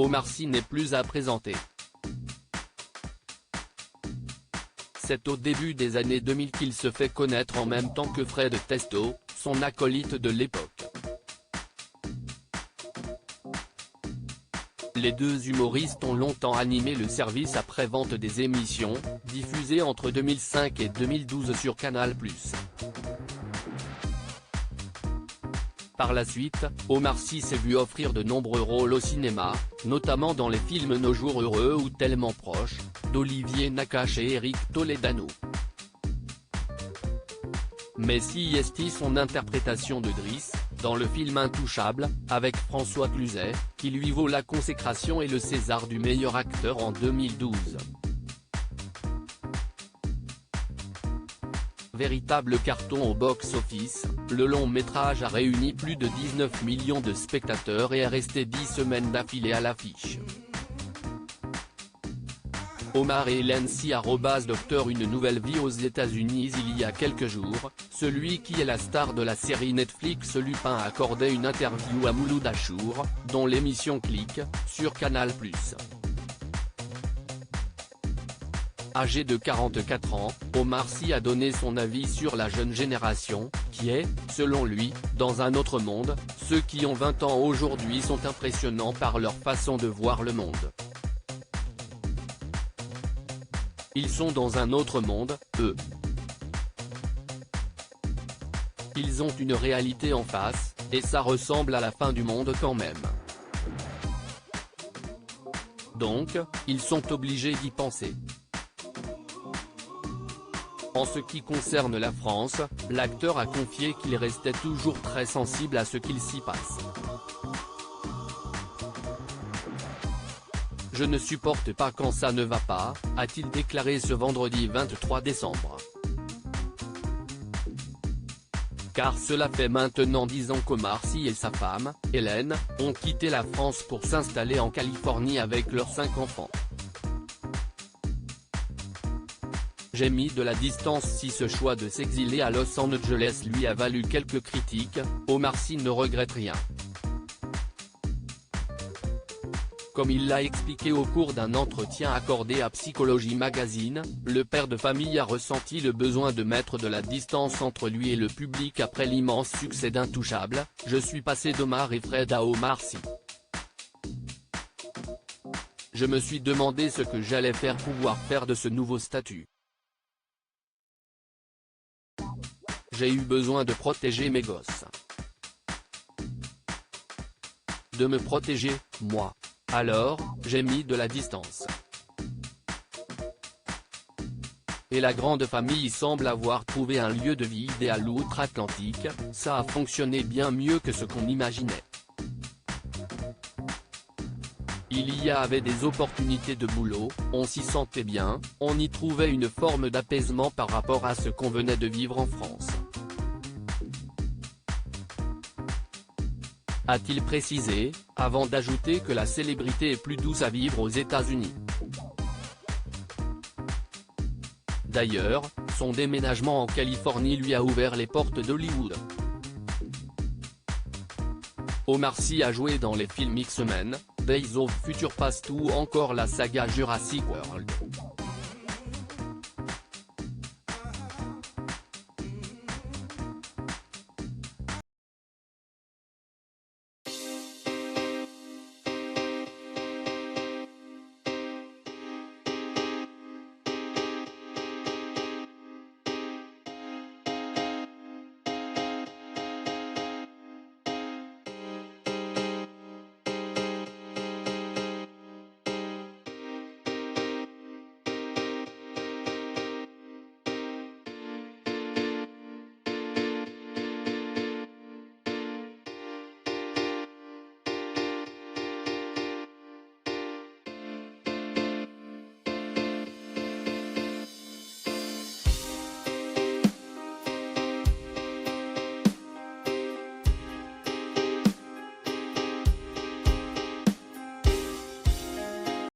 Omar Sy n'est plus à présenter. C'est au début des années 2000 qu'il se fait connaître en même temps que Fred Testo, son acolyte de l'époque. Les deux humoristes ont longtemps animé le service après-vente des émissions, diffusées entre 2005 et 2012 sur Canal+. Par la suite, Omar Sy s'est vu offrir de nombreux rôles au cinéma, notamment dans les films Nos jours heureux ou Tellement proche, d'Olivier Nakache et Eric Toledano. Mais Sy est son interprétation de Driss, dans le film Intouchable, avec François Cluzet, qui lui vaut la consécration et le César du meilleur acteur en 2012. Véritable carton au box-office, le long-métrage a réuni plus de 19 millions de spectateurs et est resté 10 semaines d'affilée à l'affiche. Omar et Hélène Sy docteur une nouvelle vie aux États-Unis. Il y a quelques jours, celui qui est la star de la série Netflix Lupin accordait une interview à Mouloud Achour, dont l'émission Click, sur Canal+. Âgé de 44 ans, Omar Sy a donné son avis sur la jeune génération, qui est, selon lui, dans un autre monde. Ceux qui ont 20 ans aujourd'hui sont impressionnants par leur façon de voir le monde. Ils sont dans un autre monde, eux. Ils ont une réalité en face, et ça ressemble à la fin du monde quand même. Donc, ils sont obligés d'y penser. En ce qui concerne la France, l'acteur a confié qu'il restait toujours très sensible à ce qu'il s'y passe. « Je ne supporte pas quand ça ne va pas », a-t-il déclaré ce vendredi 23 décembre. Car cela fait maintenant 10 ans qu'Omar Sy et sa femme, Hélène, ont quitté la France pour s'installer en Californie avec leurs 5 enfants. J'ai mis de la distance. Si ce choix de s'exiler à Los Angeles lui a valu quelques critiques, Omar Sy ne regrette rien. Comme il l'a expliqué au cours d'un entretien accordé à Psychologie Magazine, le père de famille a ressenti le besoin de mettre de la distance entre lui et le public après l'immense succès d'Intouchable. Je suis passé d'Omar et Fred à Omar Sy. Je me suis demandé ce que j'allais pouvoir faire de ce nouveau statut. J'ai eu besoin de protéger mes gosses. De me protéger, moi. Alors, j'ai mis de la distance. Et la grande famille semble avoir trouvé un lieu de vie idéal outre-Atlantique. Ça a fonctionné bien mieux que ce qu'on imaginait. Il y avait des opportunités de boulot, on s'y sentait bien, on y trouvait une forme d'apaisement par rapport à ce qu'on venait de vivre en France. A-t-il précisé, avant d'ajouter que la célébrité est plus douce à vivre aux États-Unis. D'ailleurs, son déménagement en Californie lui a ouvert les portes d'Hollywood. Omar Sy a joué dans les films X-Men, Days of Future Past ou encore la saga Jurassic World.